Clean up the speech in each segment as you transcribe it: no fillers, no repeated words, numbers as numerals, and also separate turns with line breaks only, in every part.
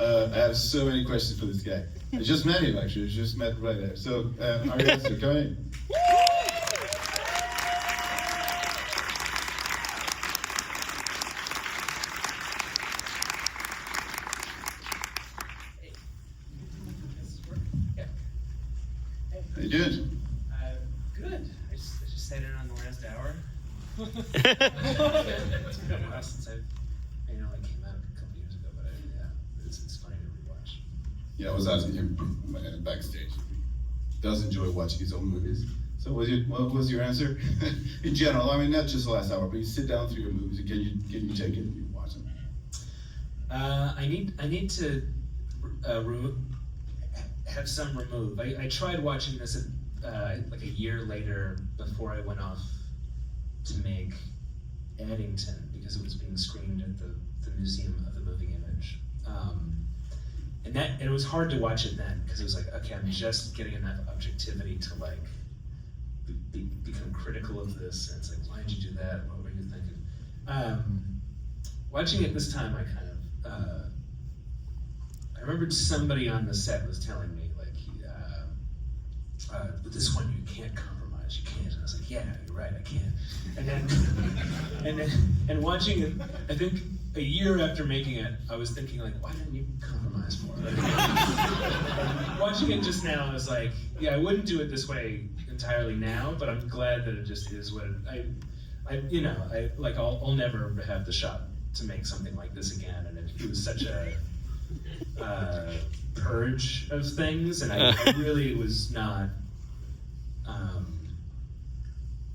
I have so many questions for this guy. I just met him, actually. I just met right there. So, Ari Aster, come in. How you doing?
Good. I just sat in on the last hour. It's been a while since I came out a couple years ago, but it's funny to rewatch.
Yeah, I was asking him backstage. He does enjoy watching his own movies. So what was your answer? In general, I mean, not just the last hour, but you sit down through your movies and can you take it and you watch them?
I need to have some remove. I tried watching this like a year later before I went off to make Addington because it was being screened at the Museum of the Moving Image. And it was hard to watch it then because it was like, okay, I'm just getting enough objectivity to like become critical of this. And it's like, why did you do that? What were you thinking? Watching it this time, I kind of, I remembered somebody on the set was telling me, like, with this one you can't compromise, you can't. And I was like, yeah, you're right, I can't. And watching it, I think a year after making it, I was thinking like, why didn't you compromise more? Like, watching it just now, I was like, yeah, I wouldn't do it this way entirely now, but I'm glad that it just is what I'll never have the shot to make something like this again, and it was such a purge of things, and I really was not.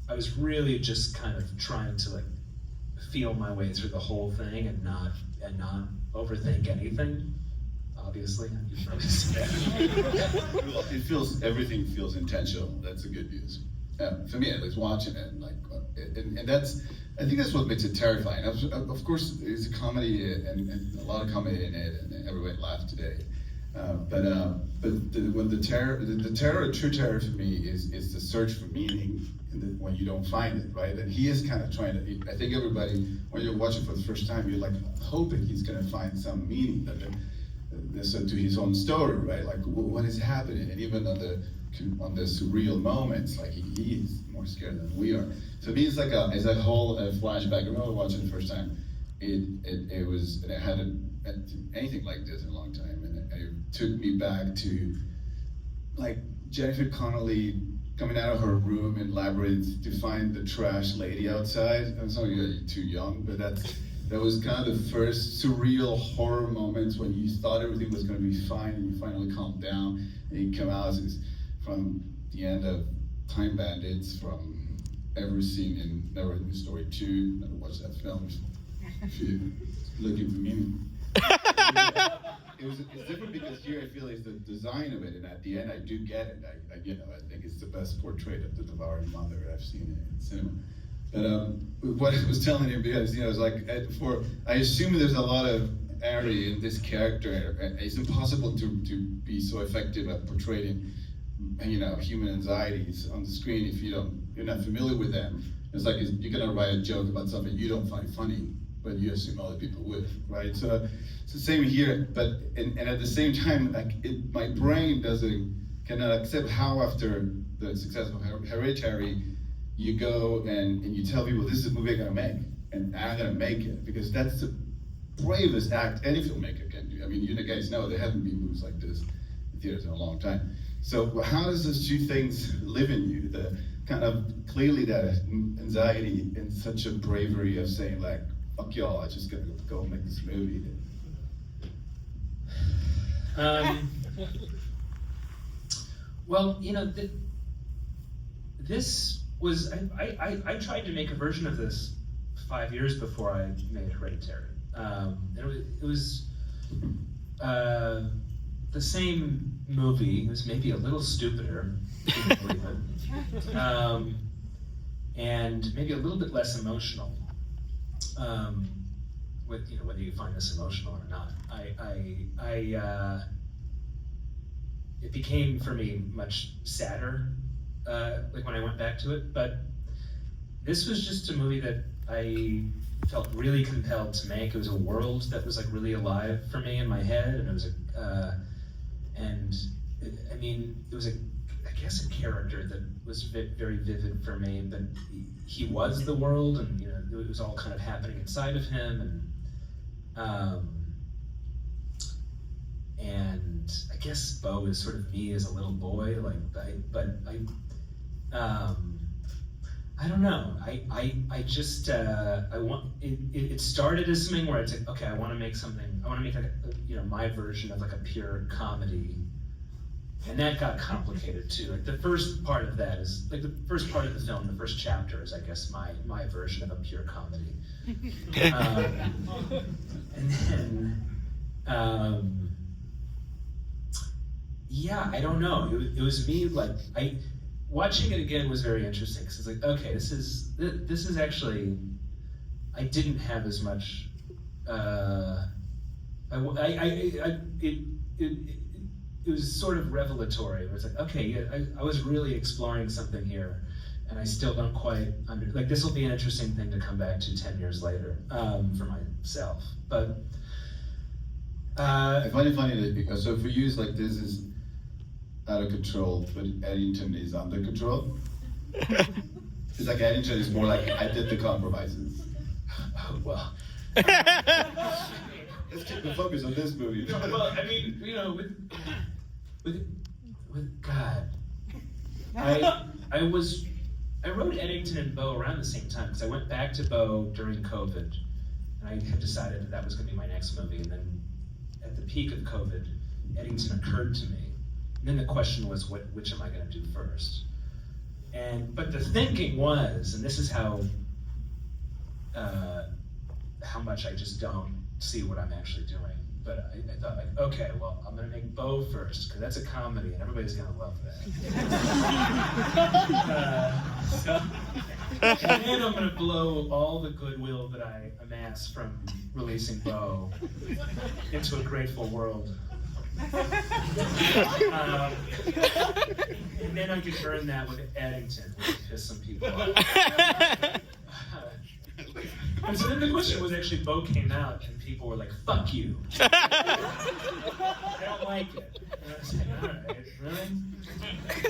I was really just kind of trying to like feel my way through the whole thing and not overthink anything. Obviously, you probably see that.
Everything feels intentional. That's the good news. For me, at least watching it, and that's, I think that's what makes it terrifying. Of course, there's a comedy and a lot of comedy in it, and everybody laughed today. When the terror, true terror for me is the search for meaning, when you don't find it, right? And he is kind of trying to. I think everybody, when you're watching for the first time, you're like hoping he's going to find some meaning to his own story, right? Like what is happening, and even on the surreal moments, like he is more scared than we are. So me, it's like a whole flashback. I remember watching the first time. It was, and I hadn't anything like this in a long time, and it took me back to like Jennifer Connelly coming out of her room in Labyrinth to find the trash lady outside. I was only too young, but that was kind of the first surreal horror moments when you thought everything was going to be fine, and you finally calmed down, and you come out from the end of Time Bandits, from every scene in Never Ending Story 2. Never watched that film. If you're looking for meaning. It's different because here I feel it's the design of it, and at the end I do get it. I think it's the best portrait of the devouring mother I've seen in cinema. But what I was telling him, because it's like I assume there's a lot of Ari in this character. It's impossible to be so effective at portraying human anxieties on the screen if you're not familiar with them. It's like you're gonna write a joke about something you don't find funny, but you assume other people would, right? So it's the same here, but and at the same time, my brain cannot accept how after the success of Hereditary, you go and you tell people, this is a movie I'm gonna make, and I'm gonna make it, because that's the bravest act any filmmaker can do. I mean, you guys know there haven't been movies like this in theaters in a long time. So how does those two things live in you? The kind of clearly that anxiety and such a bravery of saying like, fuck y'all, I just gotta go make this movie.
Well, this was, I tried to make a version of this 5 years before I made Hereditary. It was the same movie. It was maybe a little stupider, if you believe it. And maybe a little bit less emotional. Whether you find this emotional or not. It became for me much sadder, like when I went back to it. But this was just a movie that I felt really compelled to make. It was a world that was like really alive for me in my head, and it was it was I guess a character that was very vivid for me, but he was the world, and you know, it was all kind of happening inside of him, and I guess Beau is sort of me as a little boy, I don't know. I just I want it started as something where it's like, okay, I want to make something. I want to make like my version of like a pure comedy, and that got complicated too. Like the first part of that is like the first part of the film. The first chapter is, I guess, my version of a pure comedy, and then yeah, I don't know. It was me like watching it again was very interesting because it's like, okay, this is actually, I didn't have as much. It was sort of revelatory. It was like, okay, yeah, I was really exploring something here, and I still don't quite like. This will be an interesting thing to come back to 10 years later for myself. But
I find it funny that because so for you it's like this is out of control, but Eddington is under control. It's like Eddington is more like, I did the compromises.
Oh, well.
Let's keep the focus on this movie.
No, well, I mean, with God, I wrote Eddington and Beau around the same time because I went back to Beau during COVID, and I had decided that was going to be my next movie, and then at the peak of COVID, Eddington occurred to me. And then the question was, which am I going to do first? But the thinking was, and this is how much I just don't see what I'm actually doing. But I thought, like, okay, well, I'm going to make Beau first, because that's a comedy, and everybody's going to love that. And then I'm going to blow all the goodwill that I amass from releasing Beau into a grateful world. And then I could burn that with Eddington, which would piss some people off. And so then the question was actually, Beau came out and people were like, fuck you. I don't like it. And I was like, all right, really?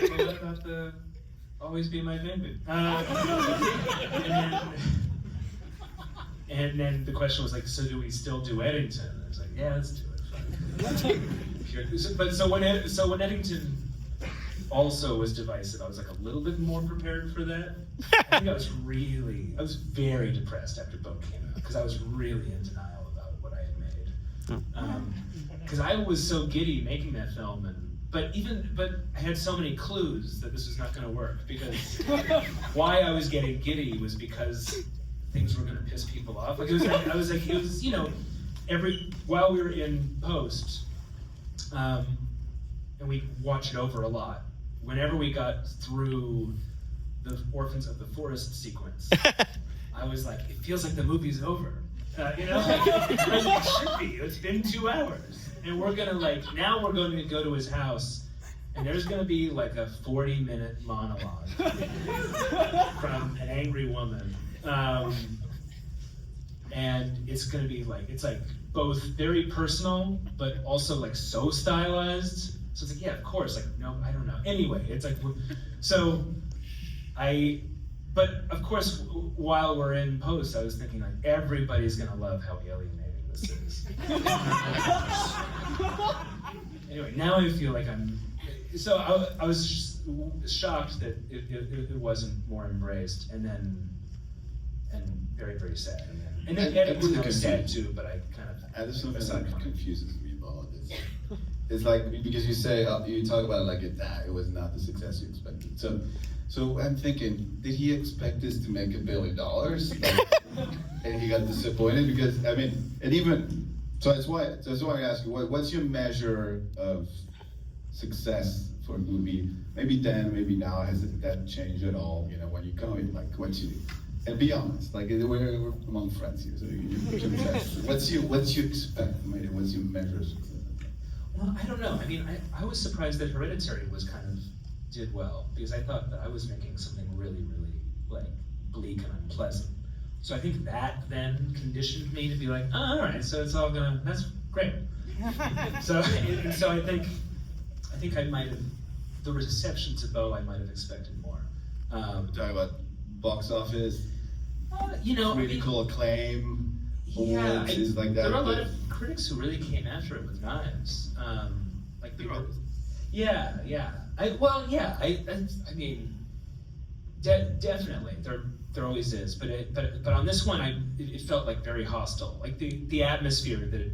Well, what about the always be my baby? And then the question was like, so do we still do Eddington? And I was like, yeah, let's do it. Fine. So when Eddington also was divisive, I was like a little bit more prepared for that. I think I was very depressed after Beau came out because I was really in denial about what I had made. Because I was so giddy making that film, but I had so many clues that this was not going to work. Because why I was getting giddy was because things were going to piss people off. Like while we were in post, and we watched it over a lot. Whenever we got through the Orphans of the Forest sequence, I was like, it feels like the movie's over. It should be. It's been 2 hours. And we're going to go to his house, and there's going to be like a 40-minute monologue from an angry woman. And it's going to be like, it's like both very personal, but also like so stylized. So it's like, yeah, of course, like, no, I don't know. Anyway, it's like, but of course, while we're in post, I was thinking like, everybody's gonna love how alienating this is. Anyway, now I feel like I was just shocked that it wasn't more embraced, and very, very sad. And then Eddington was sad too, but I kind of...
There's something that confuses me about this. It's like, because you say, you talk about it like it was not the success you expected. So I'm thinking, did he expect this to make $1 billion? And he got disappointed? Because, I mean, and even, so that's why I ask you, what's your measure of success for a movie? Maybe then, maybe now, has that changed at all? When you come in, like, and be honest, like, we're among friends here, so you can test. What's you expect? What's your measure of success?
Well, I don't know. I mean, I was surprised that Hereditary did well, because I thought that I was making something really, really, like, bleak and unpleasant. So I think that then conditioned me to be like, oh, all right, so it's all gonna, that's great. So I think I might have, the reception to Beau, I might have expected more.
Talking about box office, critical acclaim, awards, things like that.
There were a lot of critics who really came after it with knives. Like people, yeah. I mean, definitely there always is, but on this one, it felt like very hostile. Like the atmosphere that it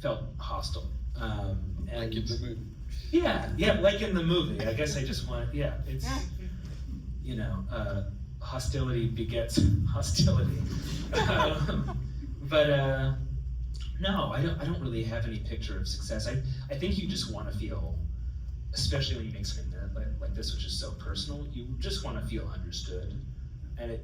felt hostile. And
like in the movie.
Yeah, like in the movie. I guess I just want, it's, hostility begets hostility. No, I don't really have any picture of success. I think you just want to feel, especially when you make something like this, which is so personal, you just want to feel understood. And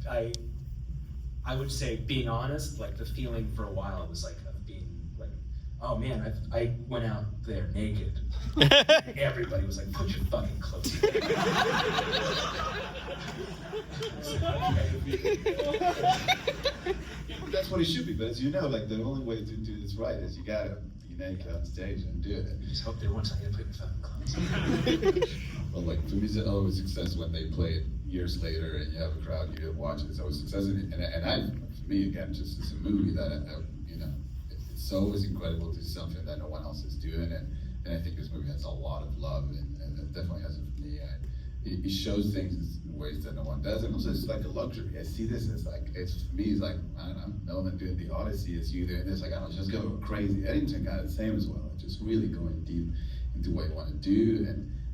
I would say, being honest, like the feeling for a while was like of being like, oh man, I went out there naked. Everybody was like, put your fucking clothes on.
That's what it should be, but as you know, like the only way to do this right is you gotta be naked on stage and do it.
You just hope they won't tell you to put your fucking clothes on.
Well, like for me, it's always success when they play it years later and you have a crowd you watch it. It's always success, and for me again, just it's a movie that it's always incredible to see something that no one else is doing, and I think this movie has a lot of love, and it definitely has it for me. It shows things in ways that no one does, and also it's like a luxury. I see this as like, it's for me, it's like, I don't know, no one doing the Odyssey is you doing this, like I don't just go crazy. Eddington got the same as well, just really going deep into what you want to do,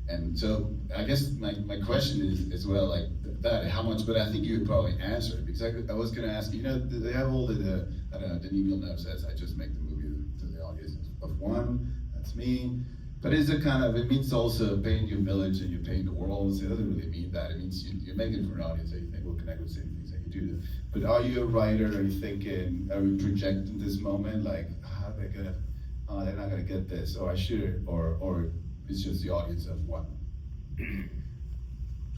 and so I guess my question is as well, like that, how much, but I think you would probably answer it, because I was going to ask you, they have all the I don't know, Denis Villeneuve says, I just make the movie to the audience of one, that's me. But is it kind of, it means also paint your village and you paint the world, so it doesn't really mean that. It means you make it for an audience that you think will connect with the same things that you do. But are you a writer, are you thinking, are you projecting this moment, like, how are they gonna, they're not gonna get this, or I should, or it's just the audience of one?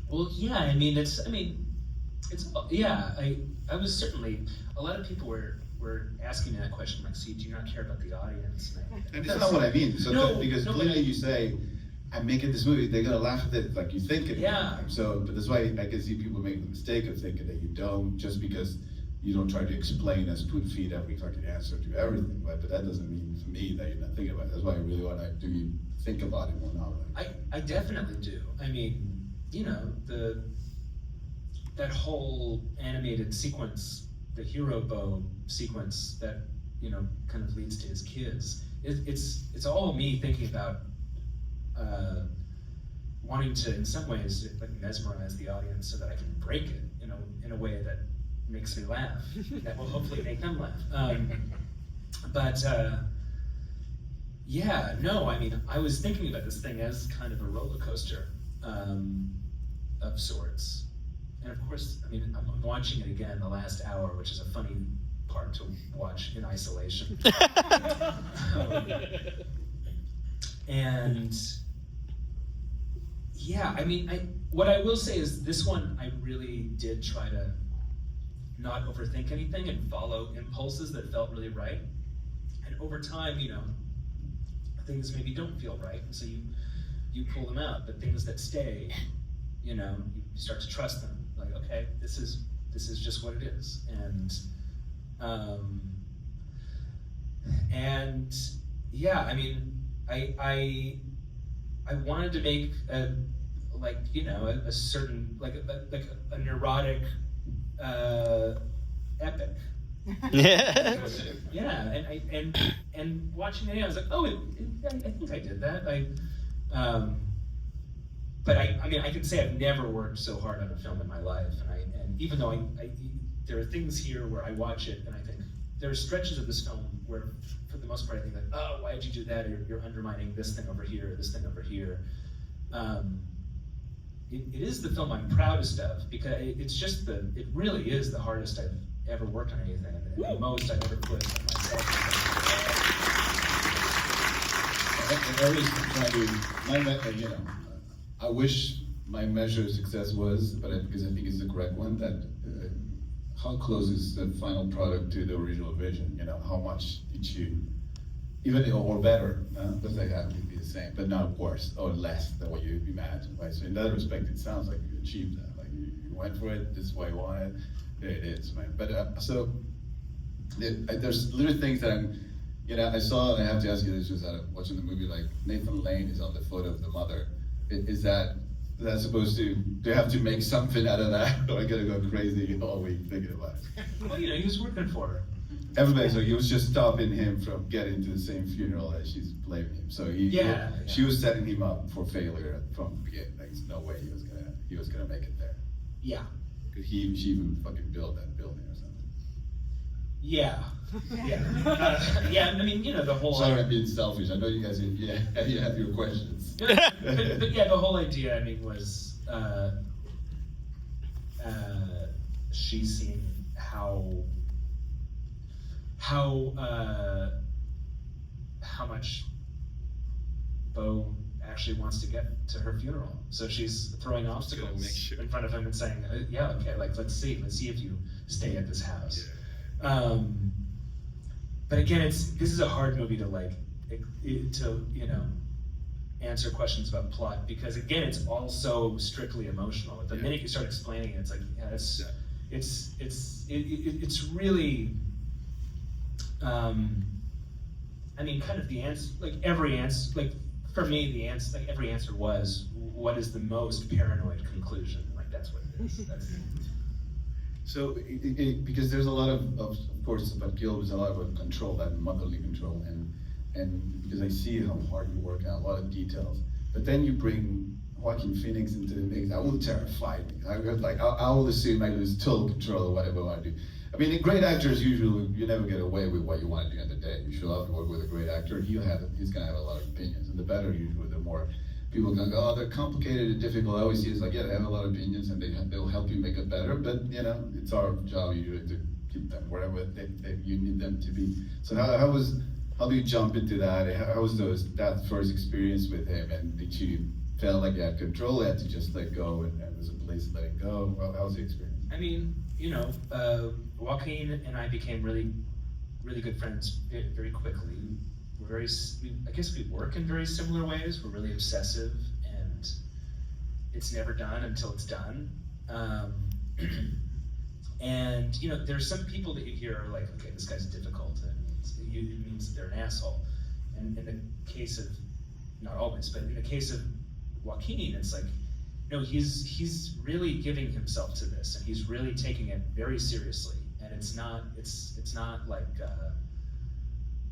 Well, yeah, I was certainly, a lot of people were asking me that question, like, see, do you not care about the audience?
And that's not what I mean. So because clearly you say, I'm making this movie, they're gonna laugh at it like you think it.
Yeah.
So, but that's why I can see people make the mistake of thinking that you don't, just because you don't try to explain as spoon feed every fucking answer to everything, right? But that doesn't mean for me that you're not thinking about it. That's why I really want to, do you think about it or not?
I definitely do. I mean, that whole animated sequence, the hero Beau sequence that kind of leads to his kids. It's all me thinking about wanting to, in some ways, like mesmerize the audience so that I can break it in a way that makes me laugh, that will hopefully make them laugh. I was thinking about this thing as kind of a roller coaster of sorts. And of course, I'm watching it again the last hour, which is a funny part to watch in isolation. What I will say is this one, I really did try to not overthink anything and follow impulses that felt really right. And over time, things maybe don't feel right, and so you pull them out. But things that stay, you start to trust them. Like, okay, this is just what it is, I wanted to make a certain a neurotic epic. Yeah, and watching it, I was like, oh, I think I did that. But I can say I've never worked so hard on a film in my life, and even though there are things here where I watch it and I think there are stretches of this film where, for the most part, I think like, oh, why did you do that? Or you're undermining this thing over here, this thing over here. It is the film I'm proudest of because it really is the hardest I've ever worked on anything, and the most I've ever put on myself.
I wish my measure of success was, because I think it's the correct one, that how close is the final product to the original vision? You know, how much did you, even or better, because they have to be the same, but not worse or less than what you imagined, right? So in that respect, it sounds like you achieved that. Like you went for it, this is what you wanted, there it is, right? But there's little things that I'm, you know, I saw, and I have to ask you this, just watching the movie, like Nathan Lane is on the photo of the mother. Is that supposed to, do you have to make something out of that? Or I gotta go crazy all week thinking about it?
Well, you know, he was working for her.
Everybody, so he was just stopping him from getting to the same funeral as she's blaming him. So she was setting him up for failure from the beginning. Like, there's no way he was gonna make it there.
Yeah.
Cause she even fucking built that building or something.
Yeah. Yeah. Yeah, I mean, you know, the whole...
Sorry, I'm being selfish. I know you guys, you have your questions.
but yeah, the whole idea, I mean, was she's seen how much Beau actually wants to get to her funeral. So she's throwing obstacles in front of him and saying, yeah, okay, like, let's see if you stay at this house. Yeah. But again, this is a hard movie to you know, answer questions about plot, because again, it's all so strictly emotional. The minute you start explaining it, it's like, it's really, I mean, kind of the answer, like every answer, like for me, the answer, like every answer was, what is the most paranoid conclusion? Like that's what it is.
So, because there's a lot of course, about guilt, there's a lot of control, that motherly control, and because I see how hard you work out, a lot of details. But then you bring Joaquin Phoenix into the mix. That will terrify me. I will assume I lose total control of whatever I want to do. I mean, the great actors usually, you never get away with what you want to do in the day. You show up, you work with a great actor, he's gonna have a lot of opinions. And the better usually, the more people can go, oh, they're complicated and difficult. I always see it's like, yeah, they have a lot of opinions and they'll help you make it better, but you know, it's our job usually to keep them wherever you need them to be. So how do you jump into that? How was that first experience with him? And did you feel like you had control, you had to just let go and there's a place to let it go? How was the experience?
I mean, you know, Joaquin and I became really, really good friends very quickly. I guess we work in very similar ways. We're really obsessive, and it's never done until it's done. And you know, there's some people that you hear are like, okay, this guy's difficult, and it means that they're an asshole. And in the case of, not always, but in the case of Joaquin, it's like, no, he's really giving himself to this, and he's really taking it very seriously. And it's not like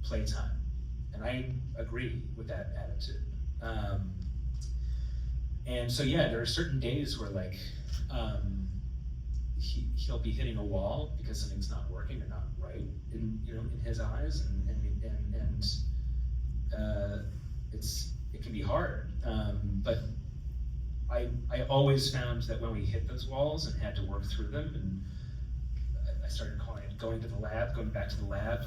playtime. And I agree with that attitude. And so yeah, there are certain days where like he'll be hitting a wall because something's not working or not right in his eyes, and it can be hard. But I always found that when we hit those walls and had to work through them, and I started calling it going back to the lab.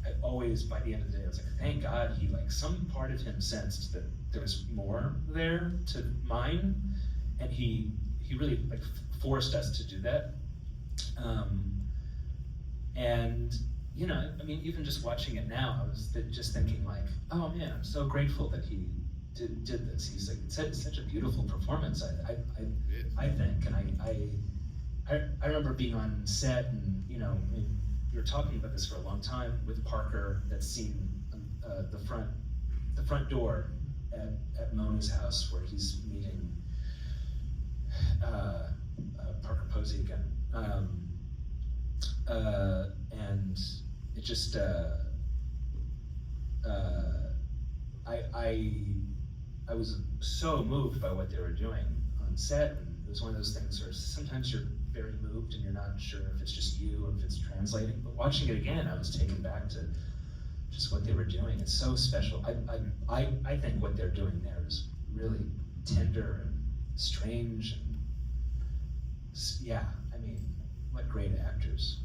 I always, by the end of the day, I was like, thank God he, like, some part of him sensed that there was more there to mine, and he really, like, forced us to do that. And, you know, I mean, even just watching it now, I was just thinking, like, oh man, I'm so grateful that he did this. He's like, it's such a beautiful performance, I think, and I remember being on set, and, you know, we were talking about this for a long time with Parker, that's seen the front door at Mona's house where he's meeting Parker Posey again, and it just I was so moved by what they were doing on set, and it was one of those things where sometimes you're very moved and you're not sure if it's just you or if it's translating. But watching it again, I was taken back to just what they were doing. It's so special. I think what they're doing there is really tender and strange, and yeah, I mean, what great actors.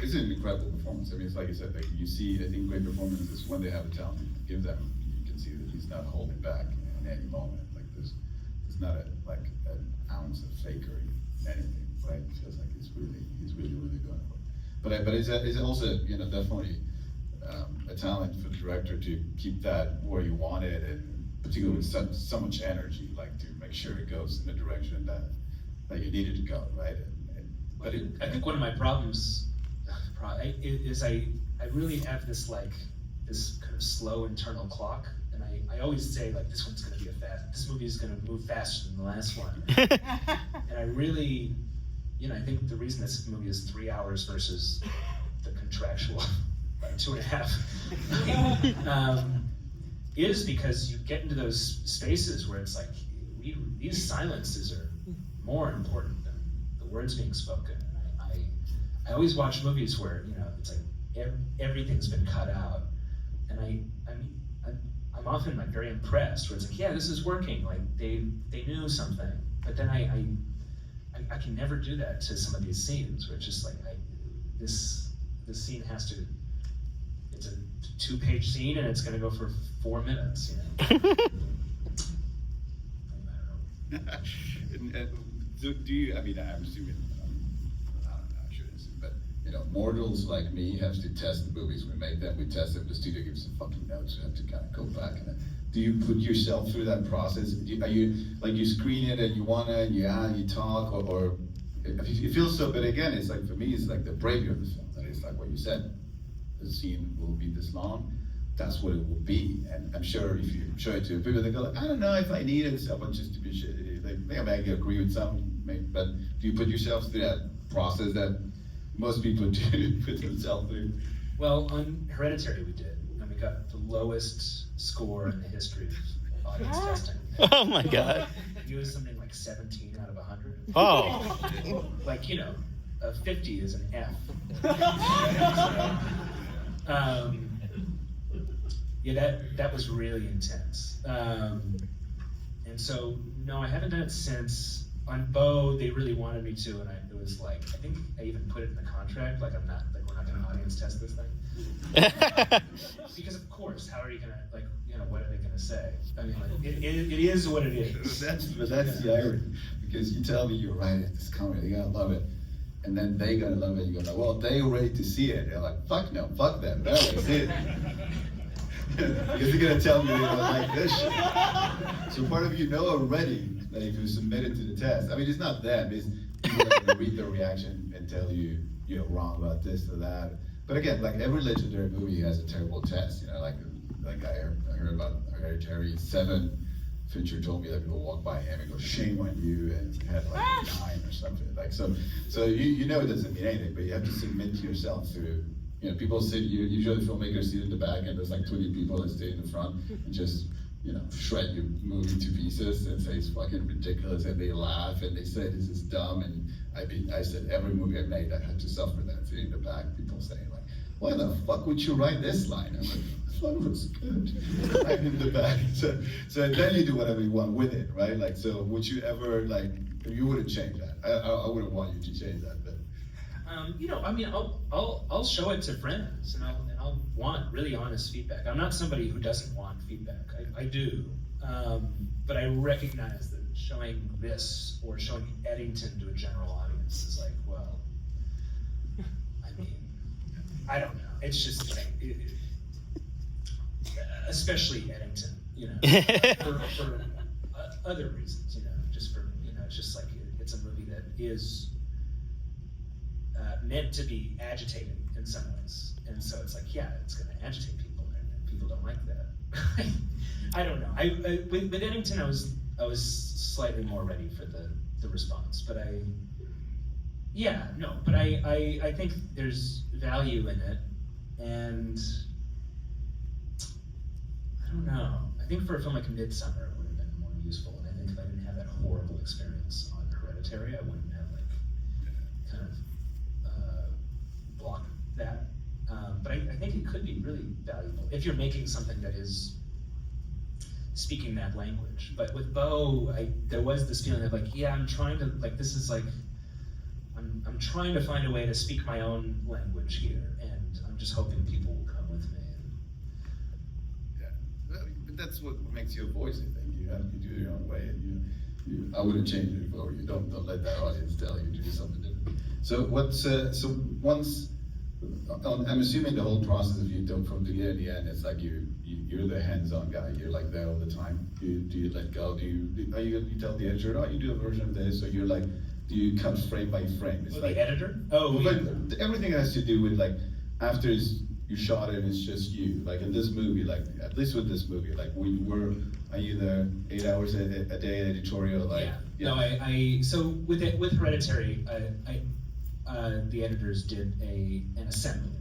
It's an incredible performance. I mean, it's like you said, like you see, I think great performances when they have a talent, give them, you can see that he's not holding back in any moment. Like it's not like an ounce of fakery in anything, right? It feels like he's really going for it. But it's also, you know, definitely a talent for the director to keep that where you want it, and particularly with so much energy, like to make sure it goes in the direction that you need it to go, right?
I think one of my problems is I really have this kind of slow internal clock, and I always say like this movie is gonna move faster than the last one, and I really, you know, I think the reason this movie is 3 hours versus the contractual 2.5 is because you get into those spaces where it's like these silences are more important than the words being spoken. I always watch movies where, you know, it's like everything's been cut out, and I'm often like very impressed where it's like, yeah, this is working, like they knew something, but then I can never do that to some of these scenes where it's just like this scene has to, it's a 2-page scene and it's gonna go for 4 minutes, you know. I don't know.
Do you, I mean, I'm assuming, I don't know, I shouldn't assume, but, you know, mortals like me have to test the movies we make them. We test them, the studio gives some fucking notes, we have to kind of go back. And do you put yourself through that process? Are you, like, you screen it and you wanna, you talk, or it feels so, but again, it's like, for me, it's like the bravery of the film. That is like what you said, the scene will be this long, that's what it will be. And I'm sure if you show it to people, they go like, I don't know if I needed someone just to be shitty. Like, maybe I agree with some, but do you put yourself through that process that most people do put themselves through?
Well, on Hereditary we did, and we got the lowest score in the history of audience testing.
Oh my God.
It was something like 17 out of 100.
Oh.
Like, you know, a 50 is an F. Yeah, that was really intense. And so, no, I haven't done it since. On Beau, they really wanted me to, and it was like, I think I even put it in the contract, like we're not gonna audience test this thing. Because of course, how are you gonna, like, you know, what are they gonna say? I mean, like, it is what it is.
That's the irony, because you tell me you're right at this comedy, they're gonna love it, and then they gonna love it, you go like, well, they're ready to see it. They're like, fuck no, fuck them, that was it. Because they're gonna tell me they don't like this shit. So part of you know already that if you submit it to the test, I mean, it's not them, it's people that can read the reaction and tell you, you're wrong about this or that. But again, like every legendary movie has a terrible test, you know, like I heard about Hereditary 7, Fincher told me that people walk by him and go, shame on you, and he had like 9 or something. Like, so you know it doesn't mean anything, but you have to submit to yourself through, you know, people sit, usually filmmakers sit in the back and there's like 20 people that stay in the front and just, you know, shred your movie to pieces and say it's fucking ridiculous, and they laugh and they say this is dumb, and I said every movie I made I had to suffer that, sitting in the back, people saying like, why the fuck would you write this line? I'm like, this line was good. I'm in the back. So then you do whatever you want with it, right? Like, so would you ever, like, you wouldn't change that. I wouldn't want you to change that, but.
You know, I mean, I'll show it to friends, and I'll want really honest feedback. I'm not somebody who doesn't want feedback. I do, but I recognize that showing this or showing Eddington to a general audience is like, well, I mean, I don't know. It's just like, especially Eddington, you know, for other reasons, you know, just for, you know, it's just like it's a movie that is meant to be agitating in some ways, and so it's like, yeah, it's going to agitate people, and people don't like that. I don't know. With Eddington, I was slightly more ready for the response, but I think there's value in it, and I don't know. I think for a film like Midsummer, it would have been more useful, and I think if I didn't have that horrible experience on Hereditary, I wouldn't have like kind of block that. But I think it could be really valuable if you're making something that is speaking that language. But with Beau, there was this feeling of like, yeah, I'm trying to, like, this is like, I'm trying to find a way to speak my own language here, and I'm just hoping people will come with me.
Yeah, but that's what makes you a voice, I think. You do it your own way, and I wouldn't change it if I were you. Don't let that audience tell you to do something different. So I'm assuming the whole process of you don't from the beginning to the end, it's like you're the hands-on guy. You're like there all the time. Do you let go? You tell the editor, oh, you do a version of this, or you're like, do you cut frame by frame? It's like
the editor. Oh,
but everything has to do with like after you shot it, it's just you. Like in this movie, like at least with this movie, like are you the 8 hours a day editorial? Like
yeah. No, so with Hereditary, the editors did an assembly,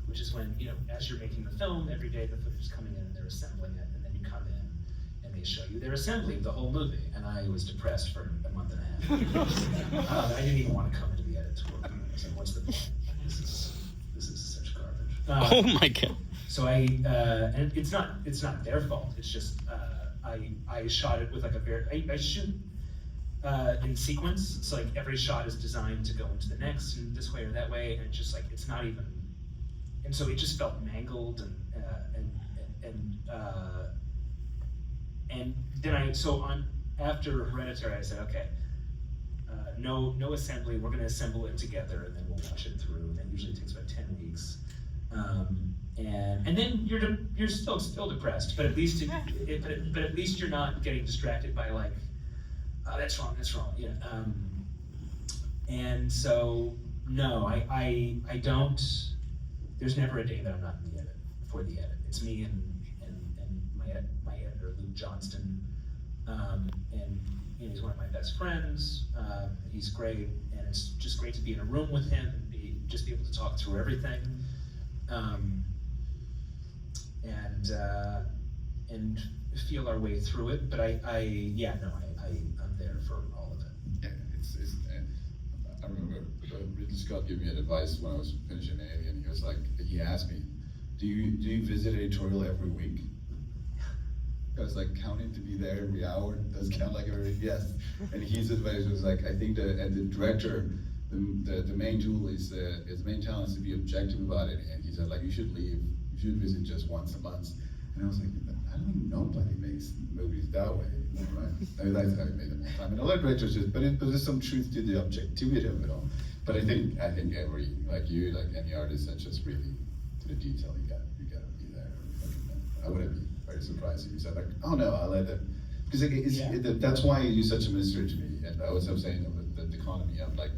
which is when, as you're making the film, every day the footage is coming in and they're assembling it, and then you come in and they show you their assembly of the whole movie. And I was depressed for a month and a half. I didn't even want to come into the editorial. I was like, what's the point? This is such garbage.
Oh my God.
So and it's not their fault. It's just I shot it with like I shoot in sequence. So like every shot is designed to go into the next and this way or that way, and just like it's not even. And so it just felt mangled and then after Hereditary I said, okay, no assembly. We're going to assemble it together and then we'll watch it through. And that usually takes about 10 weeks. And then you're still depressed, but at least but at least you're not getting distracted by like, oh, that's wrong, yeah. And so no, I don't. There's never a day that I'm not in the edit for the edit. It's me and my editor Luke Johnston, and he's one of my best friends. He's great, and it's just great to be in a room with him and just be able to talk through everything. And feel our way through it, but I'm there for all of it.
Yeah, I remember Ridley Scott gave me advice when I was finishing Alien. He asked me, do you visit editorial every week? I was like, counting to be there every hour, does count like every week? Yes. And his advice was like, I think the director, the main tool is his main talent is to be objective about it. And he said, like, you should visit just once a month. And I was like, I don't think nobody makes movies that way anymore, right? I mean, that's how I made it. I mean, a lot of directors just, but there's some truth to the objectivity of it all. But I think every, like any artist, that's just really to the detail. You gotta be there. I wouldn't be very surprised if you said like, oh no, I'll let it, because that's why it's such a mystery to me. And I was saying the economy of like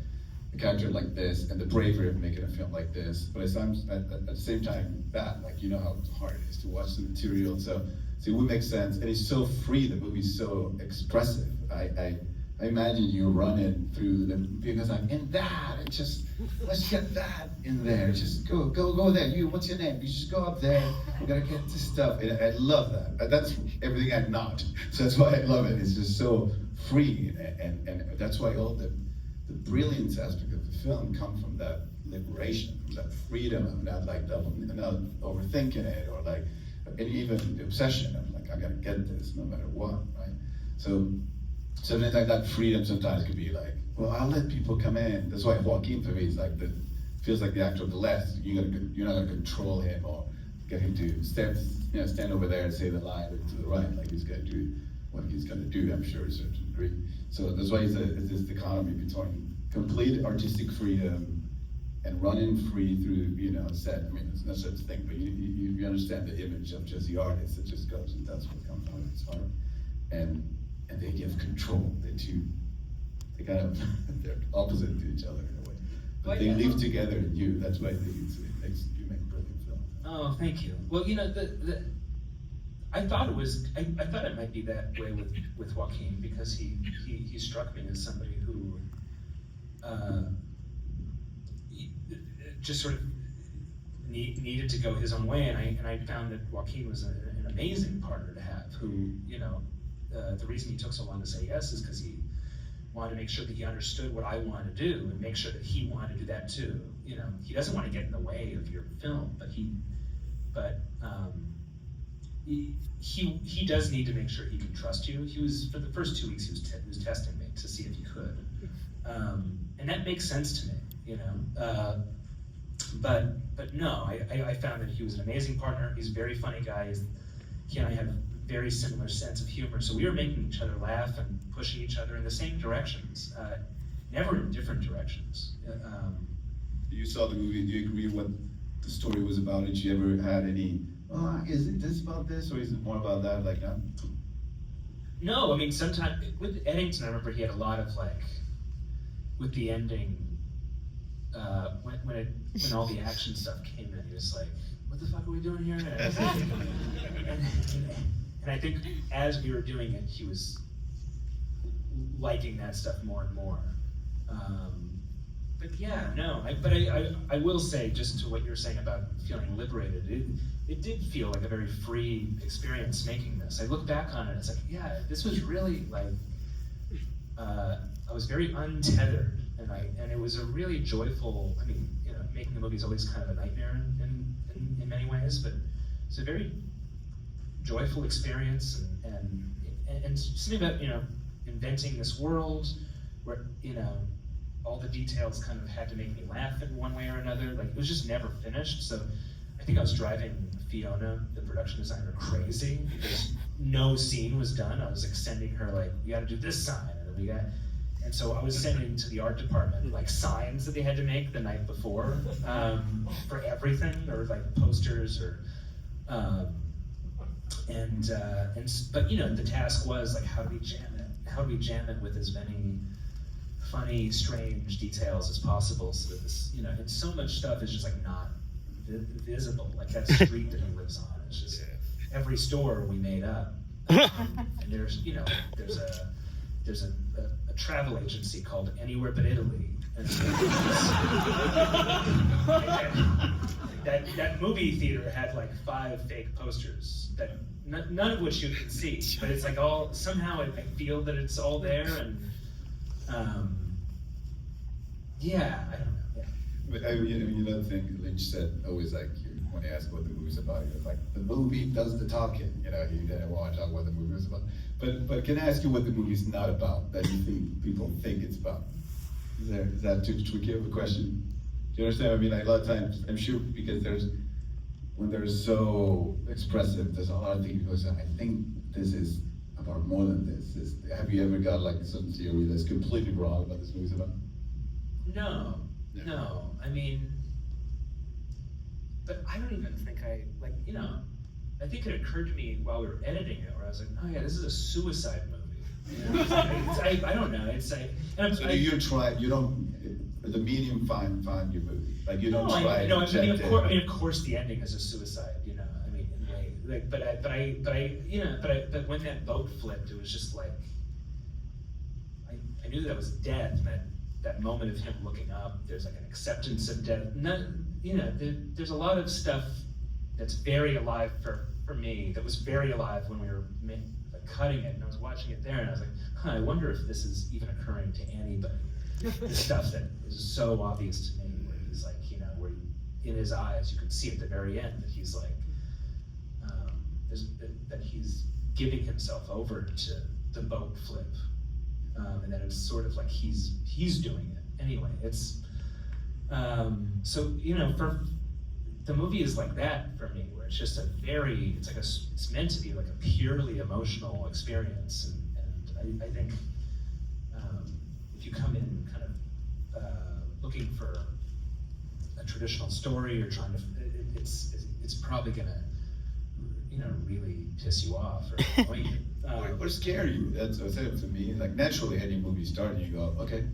a character like this and the bravery of making a film like this, but at the same time that, like, you know how hard it is to watch the material. So it would make sense, and it's so free. The movie's so expressive. I imagine you running through because I'm in that, and just let's get that in there. Just go there. You, what's your name? You just go up there. We gotta get this stuff. And I love that. That's everything I'm not. So that's why I love it. It's just so free, and that's why all the brilliance aspect of the film come from that liberation, from that freedom of not overthinking it, or like, and even the obsession of like, I gotta get this no matter what, right? So something like that freedom sometimes could be like, well, I'll let people come in. That's why Joaquin for me is like feels like the actor of the left. You're not gonna control him or get him to stand over there and say the line to the right, like he's gonna do what he's gonna do, I'm sure, to a certain degree. So that's why it's this dichotomy between complete artistic freedom and running free through, set. I mean, it's not such a thing, but you understand the image of just the artist that just goes and does what comes out of his heart. And the idea of control, they kind of, they're opposite to each other in a way. But they live together in you. That's why you make brilliant films.
Oh, thank you. Well, I thought it might be that way with Joaquin, because he struck me as somebody who just sort of needed to go his own way, and I found that Joaquin was an amazing partner to have. Who, the reason he took so long to say yes is because he wanted to make sure that he understood what I wanted to do and make sure that he wanted to do that too. He doesn't want to get in the way of your film, but he does need to make sure he can trust you. He was, for the first 2 weeks, he was testing me to see if he could, and that makes sense to me, But no, I found that he was an amazing partner. He's a very funny guy. He and I have very similar sense of humor. So we were making each other laugh and pushing each other in the same directions, never in different directions.
You saw the movie, do you agree what the story was about? Did you ever had any, is it this about this, or is it more about that? Like,
No, I mean, sometimes, with Eddington, I remember he had a lot of like, with the ending, when all the action stuff came in, he was like, what the fuck are we doing here? And I think as we were doing it, he was liking that stuff more and more. But yeah, no, I will say, just to what you're saying about feeling liberated, it did feel like a very free experience making this. I look back on it, it's like, yeah, this was really like, I was very untethered, and it was a really joyful, I mean, you know, making the movie is always kind of a nightmare in many ways, but it's a very joyful experience, and something about, you know, inventing this world where, you know, all the details kind of had to make me laugh in one way or another. Like, it was just never finished. So I think I was driving Fiona, the production designer, crazy because no scene was done. I was like sending her like, we got to do this sign, and so I was sending to the art department like signs that they had to make the night before for everything, or like posters, or but you know, the task was like, how do we jam it? How do we jam it with as many funny, strange details as possible, so that this, you know, and so much stuff is just like not visible. Like that street that he lives on, it's just every store we made up. And there's, you know, there's a travel agency called Anywhere But Italy, and that movie theater had like 5 fake posters that none of which you can see, but it's like all somehow I feel that it's all there, and yeah, I don't know. Yeah.
But you know the thing Lynch said always, like, when he asked what the movie's about, he was like, the movie does the talking. You know, he didn't want to talk what the movie was about. But can I ask you what the movie's not about that you think people think it's about? Is that too tricky of a question? Do you understand? I mean, like, a lot of times, I'm sure, because when they're so expressive, there's a lot of things people say, I think this is about more than this. Have you ever got like some theory that's completely wrong about this movie's about?
No. I mean, but I don't even think you know, I think it occurred to me while we were editing it, where I was like, oh yeah, this is a suicide movie. You know? I don't know. It's like,
so do you try? You don't. The medium find your movie. Like, you don't try.
No, I mean, of course, the ending is a suicide. You know, I mean, in a way. Like, but when that boat flipped, it was just like, I knew that was death. That moment of him looking up, there's like an acceptance of death. You know, there's a lot of stuff that's very alive for me, that was very alive when we were cutting it, and I was watching it there, and I was like, I wonder if this is even occurring to anybody. The stuff that is so obvious to me, where he's like, you know, where in his eyes, you can see at the very end that he's like, that he's giving himself over to the boat flip. And then it's sort of like he's doing it anyway. It's so, you know, for the movie is like that for me, where it's just it's meant to be like a purely emotional experience, and I think if you come in kind of looking for a traditional story, or trying to, it's probably gonna, you know, really piss you off or annoy you.
Or scare you. That's what I said to me. Like, naturally, any movie starting, you go, okay,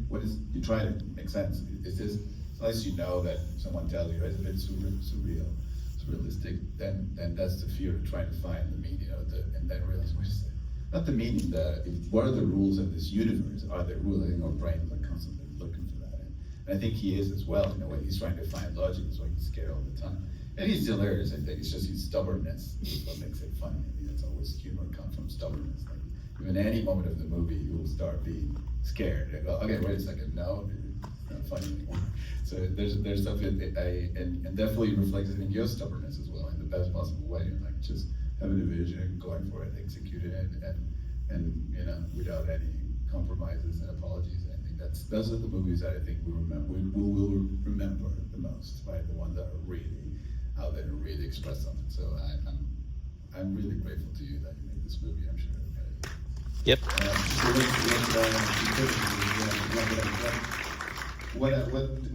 you try to make sense. Is this, unless you know that someone tells you it's a bit surreal, surrealistic, then that's the fear of trying to find the meaning of and then realize, not the meaning, what are the rules of this universe? Are there rules? Our brains are constantly looking for that. And I think he is as well, in a way. He's trying to find logic, so he's scared all the time. And he's hilarious, I think. It's just his stubbornness is what makes it funny. I mean, that's always humor comes from stubbornness. Like, even any moment of the movie, you'll start being scared. You go, okay, wait a second, no, it's not funny anymore. So there's stuff and definitely reflects it in your stubbornness as well, in the best possible way. And like, just having a vision, going for it, executing it, and you know, without any compromises and apologies. I think those are the movies that I think we will remember the most, right? The ones that are really out there and really express something. So I'm really grateful to you that you made this movie, I'm sure. Right?
Yep.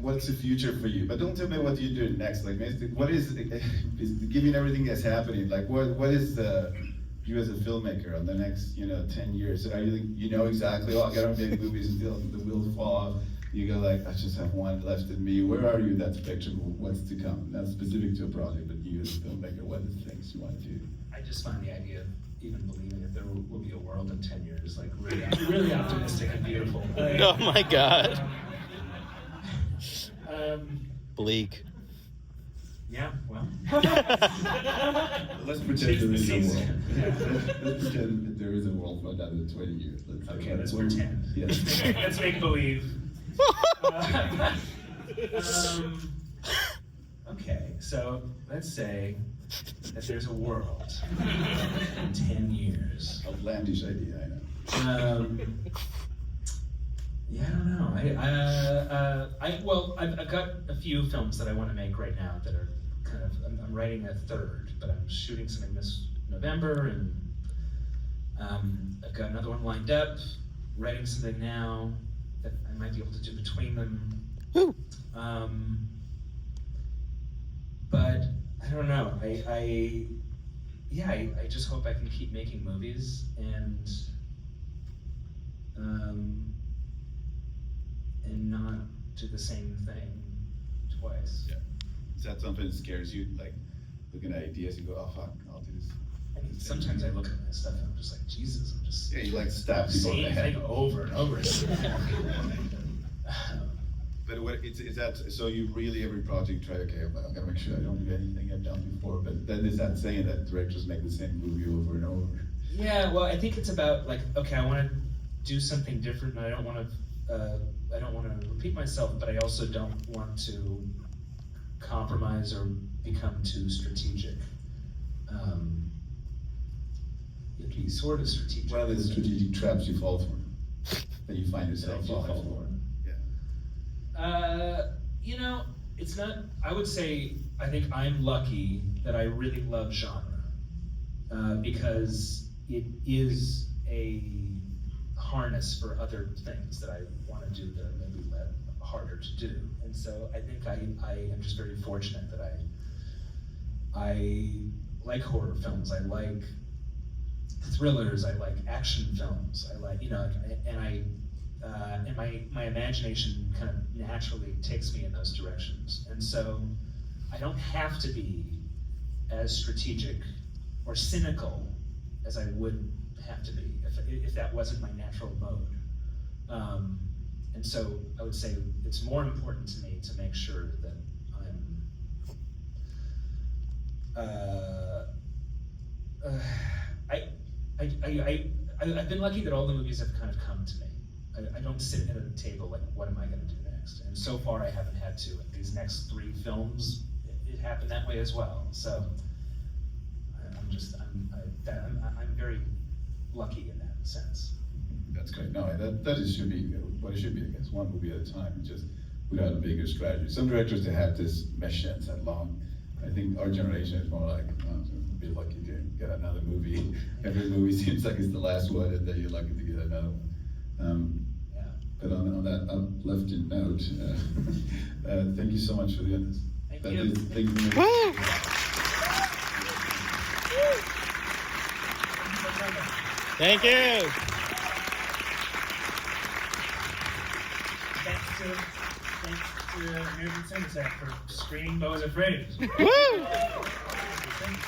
What's the future for you? But don't tell me what you do next. Like, what is given everything that's happening? Like, what is you as a filmmaker on the next 10 years? Are you know exactly? Oh, I gotta make movies until the wheels fall off. You go like, I just have one left in me. Where are you in that spectrum of what's to come? Not specific to a project, but you as a filmmaker, what are the things you want to do?
I just find the idea of even believing that there will be a world in 10 years, like really optimistic and beautiful.
Oh my God. Bleak.
Yeah, well.
Let's pretend there is a world. Let's pretend that there is a world for another 20 years.
Okay, let's pretend.
Yes.
Let's make believe. Okay, so let's say that there's a world in 10 years.
Outlandish idea, I know.
Yeah, I don't know. I've got a few films that I want to make right now that are kind of. I'm writing a third, but I'm shooting something this November, and I've got another one lined up. Writing something now that I might be able to do between them.
Woo.
But I don't know. I just hope I can keep making movies and not do the same thing twice.
Yeah. Is that something that scares you? Like looking at ideas and go, oh fuck, I'll do this.
I mean, sometimes I look at my stuff and I'm just like, Jesus, I'm just
Yeah, you like stab people in the
same
head.
thing over and over again.
But what is that? So you really every project try? Okay, well, I gotta make sure I don't do anything I've done before. But then is that saying that directors make the same movie over and over?
Yeah, well, I think it's about like, okay, I want to do something different, and I don't want to repeat myself, but I also don't want to compromise or become too strategic. You have to be sort of strategic.
What are the strategic traps you fall for? That you find yourself falling for? Yeah.
It's not. I would say I think I'm lucky that I really love genre because it is a harness for other things that I want to do that are maybe harder to do. And so I think I am just very fortunate that I like horror films. I like thrillers. I like action films. I like and my imagination kind of naturally takes me in those directions. And so I don't have to be as strategic or cynical as I would have to be if that wasn't my natural mode. And so I would say it's more important to me to make sure that I've been lucky that all the movies have kind of come to me. I don't sit at a table like, what am I going to do next? And so far I haven't had to. In these next 3 films, it happened that way as well. So I'm very lucky in that sense.
That's great. No, that should be what it should be. I guess one movie at a time, and just without a bigger strategy. Some directors they have this mission that long. I think our generation is more like, be lucky to get another movie. Every movie seems like it's the last one, and then you're lucky to get another one.
Yeah.
But on that uplifting note, thank you so much for doing this.
Thank you.
Thank you.
Woo. Thank you.
Thanks to American Cinema for screening Beauisafraid.
Woo.
Thank you.